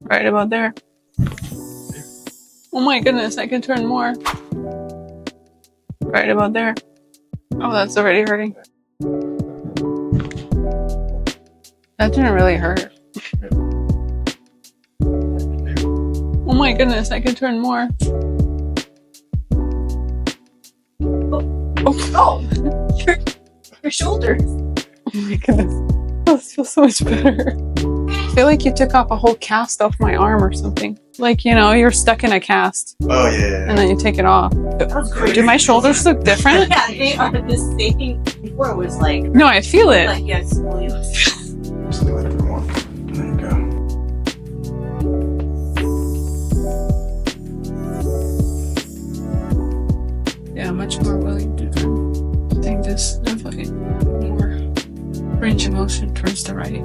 Right about there. Oh my goodness, I can turn more. Right about there. Oh, that's already hurting. That didn't really hurt. Oh my goodness, I can turn more. Oh, your shoulders. Oh my goodness. This feels so much better. I feel like you took off a whole cast off my arm or something. Like, you know, you're stuck in a cast. Oh, yeah. And then you take it off. Do my shoulders look different? Yeah, they are the same. Before it was like, No, I feel it. like yeah, scoliosis. Just do whatever you want. There you go. Yeah, much more willing to do. I think this fucking more range of motion towards the right.